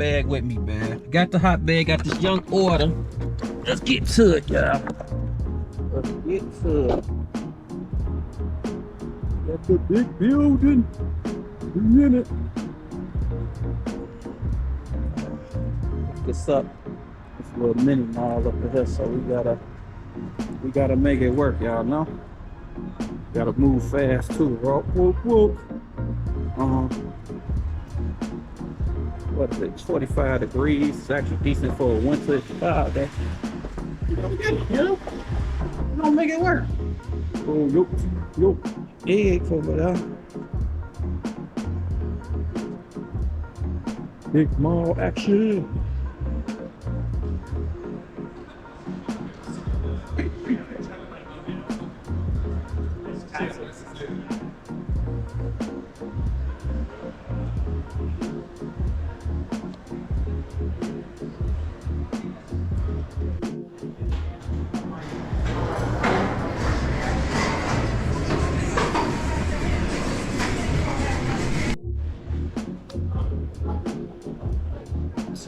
bag with me, man. Got the hot bag, got this young order. Let's get to it, y'all. Let's get to it. Got the big building. We in it. This up. This little mini mall up here, so we gotta make it work, y'all know. Gotta move fast too. Whoop, whoop, whoop. What is it? 25 degrees. It's actually decent for a winter in Chicago. You know, we're gonna make it work. Oh, yo, eggs over there. Big mall action.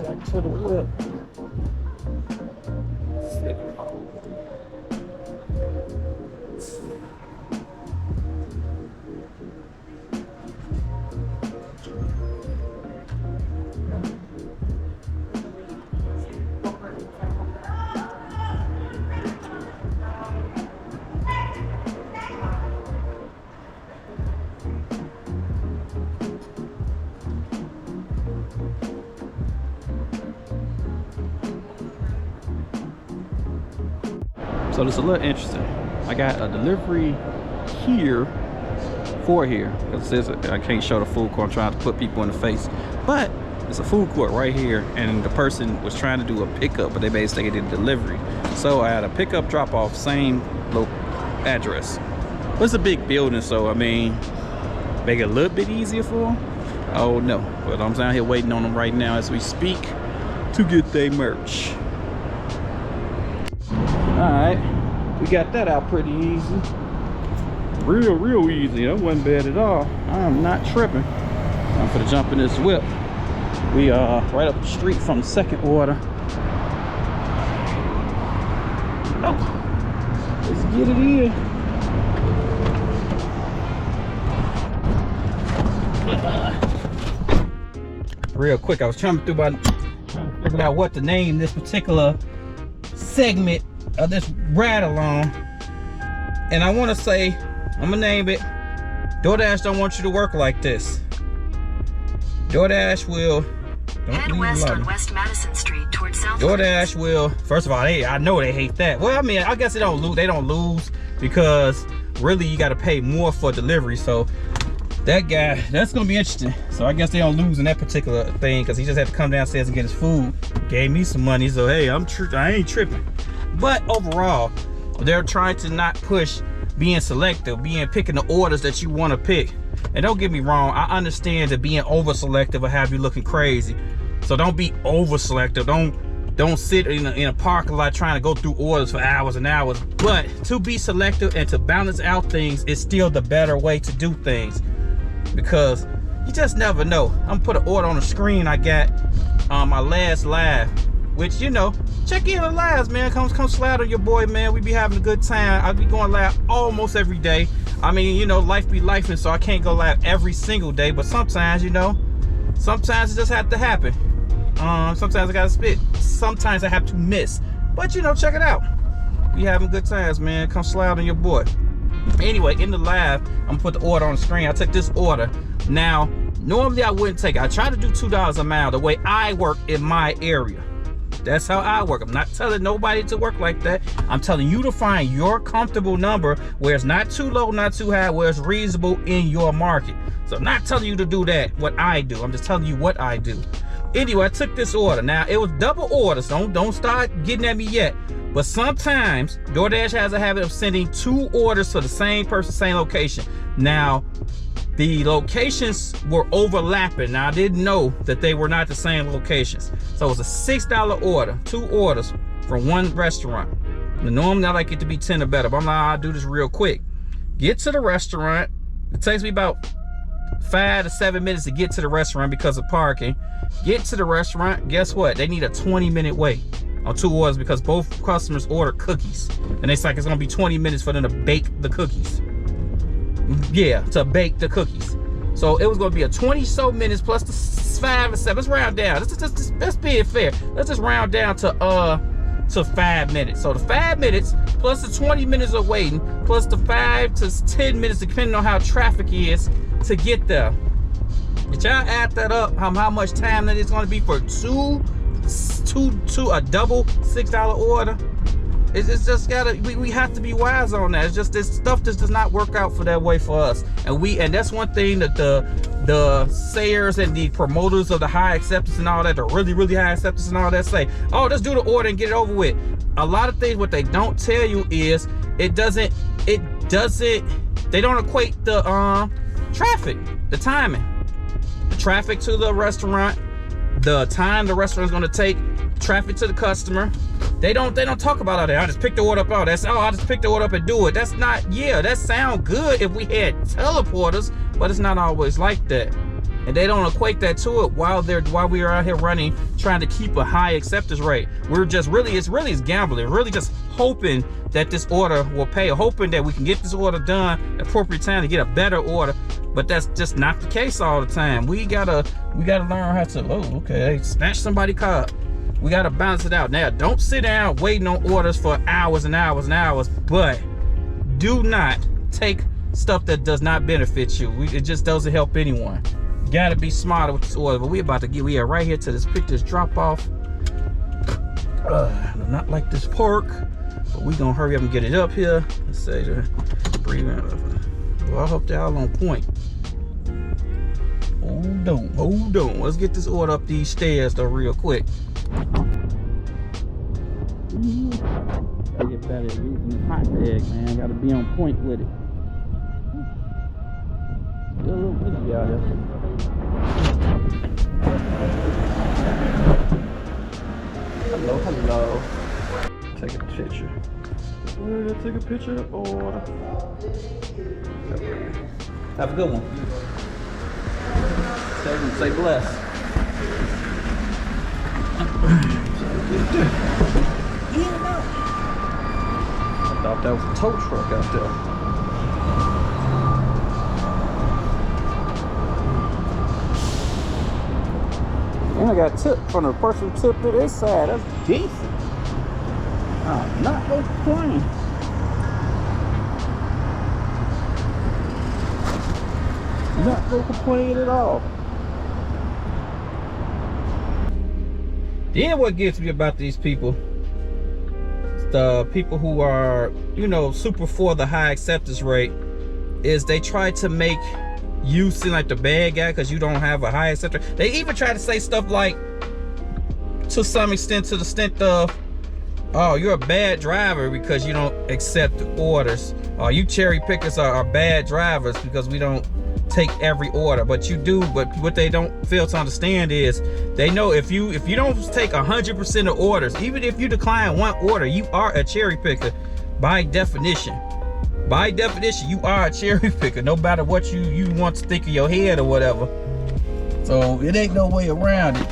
Back to the whip. So this is a little interesting. I got a delivery here for here. It says I can't show the food court. I'm trying to put people in the face, but it's a food court right here, and the person was trying to do a pickup, but they basically did delivery. So I had a pickup, drop off, same local address. But it's a big building, so I mean, make it a little bit easier for them. Oh no, but I'm down here waiting on them right now as we speak to get their merch. Alright, we got that out pretty easy. Real easy. That wasn't bad at all. I am not tripping. I'm gonna jump in this whip. We are right up the street from the second order. Oh, let's get it in. Real quick, I was trying to figure out what to name this particular segment of this ride along, and I want to say, I'm gonna name it DoorDash don't want you to work like this. DoorDash will head west on West Madison Street towards South. DoorDash will, first of all, I know they hate that. Well, I mean, I guess they don't lose because really you got to pay more for delivery. So that guy, that's gonna be interesting. So I guess they don't lose in that particular thing, because he just had to come downstairs and get his food. Gave me some money, so hey, I ain't tripping. But overall, they're trying to not push being selective, picking the orders that you want to pick. And don't get me wrong, I understand that being over selective will have you looking crazy. So don't be over selective. Don't sit in a parking lot trying to go through orders for hours and hours. But to be selective and to balance out things is still the better way to do things, because you just never know. I'm gonna put an order on the screen I got on my last live, which, you know, check in the lives, man. Come slide on your boy, man. We be having a good time. I'll be going live almost every day. I mean, you know, life be life, and so I can't go live every single day, but sometimes, you know, sometimes it just have to happen. Sometimes I gotta spit. Sometimes I have to miss. But, you know, check it out. We having good times, man. Come slide on your boy. Anyway, in the live, I'm gonna put the order on the screen. I took this order. Now, normally I wouldn't take it. I try to do $2 a mile the way I work in my area. That's how I work. I'm not telling nobody to work like that. I'm telling you to find your comfortable number where it's not too low, not too high, where it's reasonable in your market. So I'm not telling you to do that, what I do. I'm just telling you what I do. Anyway, I took this order. Now, it was double orders. Don't start getting at me yet. But sometimes DoorDash has a habit of sending 2 orders to the same person, same location. Now, the locations were overlapping. Now, I didn't know that they were not the same locations. So it was a $6 order, 2 orders from one restaurant. Now, normally I like it to be 10 or better, but I'm like, I'll do this real quick. Get to the restaurant. It takes me about 5 to 7 minutes to get to the restaurant because of parking. Get to the restaurant, guess what? They need a 20-minute wait on 2 orders because both customers ordered cookies. And it's like it's gonna be 20 minutes for them to bake the cookies. Yeah, to bake the cookies. So it was gonna be a 20-so minutes plus the 5 or 7. Let's round down. Let's be fair. Let's just round down to 5 minutes. So the 5 minutes plus the 20 minutes of waiting plus the 5 to 10 minutes depending on how traffic is to get there. Did y'all add that up? How much time that it's going to be for a double $6 order? It's just gotta, we have to be wise on that. It's just this stuff just does not work out for that way for us. And that's one thing that the sayers and the promoters of the high acceptance and all that, the really high acceptance and all that say, oh, just do the order and get it over with. A lot of things, what they don't tell you is they don't equate the traffic, the timing, the traffic to the restaurant, the time the restaurant is going to take, traffic to the customer. They don't talk about all that. I just pick the order up. I just pick the order up and do it. That's not, yeah, that sound good if we had teleporters, but it's not always like that. And they don't equate that to it while we are out here running, trying to keep a high acceptance rate. We're just it's gambling. Really just hoping that this order will pay, hoping that we can get this order done at the appropriate time to get a better order. But that's just not the case all the time. We gotta learn how to, oh, okay, snatch somebody's car. We gotta balance it out. Now, don't sit down waiting on orders for hours and hours and hours, but do not take stuff that does not benefit you. It just doesn't help anyone. You gotta be smarter with this order. But we are right here to pick this drop off. Not like this pork, but we gonna hurry up and get it up here. Let's say breathe in. Well, I hope they're all on point. Hold on. Let's get this order up these stairs though real quick. I get better at using this hot bag, man. Gotta be on point with it. Still a little busy out here. Hello. Take a picture. Take a picture of the order. Have a good one. Say bless. I thought that was a tow truck out there. And I got tipped from the person who tipped to this side. That's decent. I'm not gonna complain. Not gonna complain at all. Then what gets me about these people, the people who are, super for the high acceptance rate, is they try to make you seem like the bad guy because you don't have a high acceptance. They even try to say stuff like, to some extent, to the extent of, oh, you're a bad driver because you don't accept orders. Or you cherry pickers are bad drivers because we don't take every order. But you do. But what they don't fail to understand is they know if you don't take 100% of orders, even if you decline one order, you are a cherry picker by definition. By definition, you are a cherry picker, no matter what you want to think of your head or whatever. So it ain't no way around it.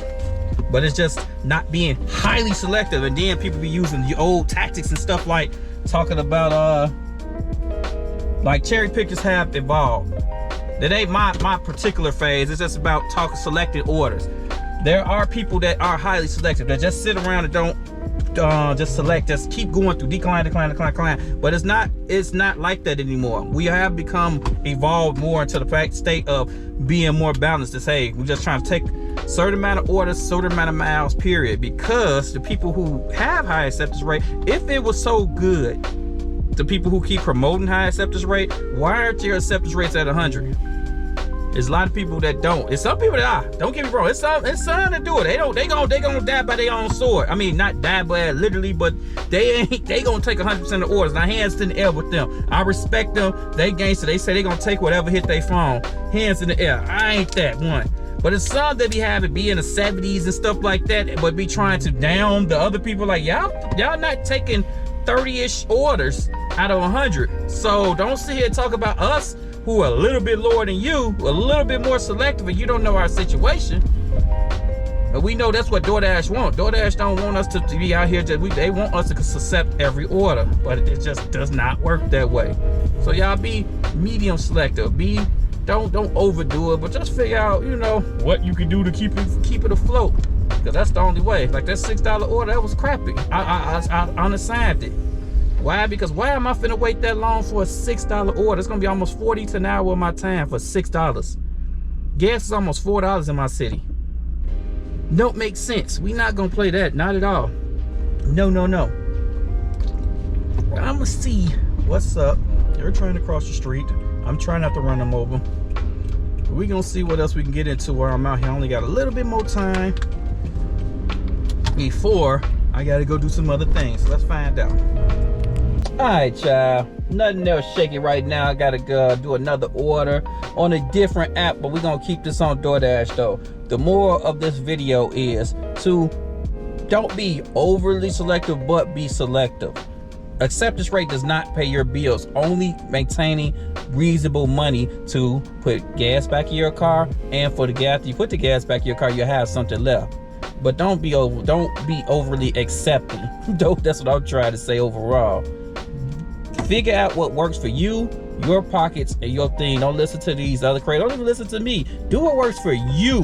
But it's just not being highly selective. And then people be using the old tactics and stuff like talking about like cherry pickers have evolved. That ain't my particular phase. It's just about selected orders. There are people that are highly selective that just sit around and don't just select, just keep going through decline. But it's not like that anymore. We have evolved more into the state of being more balanced. To say we're just trying to take certain amount of orders, certain amount of miles, period. Because the people who have high acceptance rate, if it was so good, the people who keep promoting high acceptance rate, why aren't your acceptance rates at 100? There's a lot of people that don't. It's some people that are. Don't get me wrong. It's some that do it. They gonna die by their own sword. I mean, not die by literally, but they gonna take 100% of orders. Now, hands in the air with them. I respect them. They gangster. They say they gonna take whatever hit their phone. Hands in the air. I ain't that one. But it's some that be in the 70s and stuff like that, but be trying to down the other people. Like y'all not taking 30-ish orders out of 100. So don't sit here and talk about us who are a little bit lower than you, a little bit more selective, and you don't know our situation. But we know that's what DoorDash want. DoorDash don't want us to be out here they want us to accept every order, but it just does not work that way. So y'all be medium selective. Don't overdo it, but just figure out, you know, what you can do to keep it afloat. Because that's the only way. Like that $6 order, that was crappy. I unassigned it. Why? Because why am I finna wait that long for a $6 order? It's gonna be almost 40 to an hour of my time for $6. Gas is almost $4 in my city. Don't make sense. We not gonna play that, not at all. No. I'ma see what's up. They're trying to cross the street. I'm trying not to run them over. But we gonna see what else we can get into while I'm out here. I only got a little bit more time before I gotta go do some other things. So let's find out. All right, child. Nothing else shaky right now. I gotta go do another order on a different app, but we're gonna keep this on DoorDash though. The moral of this video is to don't be overly selective, but be selective. Acceptance rate does not pay your bills. Only maintaining reasonable money to put gas back in your car, and for the gas, you put the gas back in your car, you have something left. But don't be overly accepting. That's what I'm trying to say overall. Figure out what works for you, your pockets, and your thing. Don't listen to these other creators. Don't even listen to me. Do what works for you.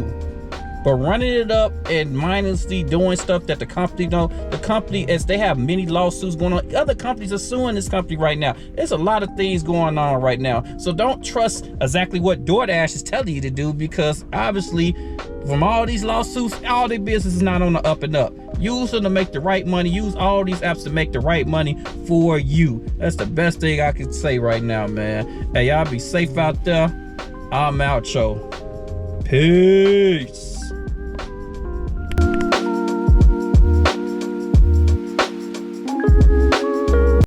But running it up and mindlessly doing stuff that the company don't. The company, as they have many lawsuits going on. Other companies are suing this company right now. There's a lot of things going on right now. So don't trust exactly what DoorDash is telling you to do, because obviously from all these lawsuits, all their business is not on the up and up. Use them to make the right money. Use all these apps to make the right money for you. That's the best thing I can say right now, man. Hey, y'all be safe out there. I'm out, yo. Peace.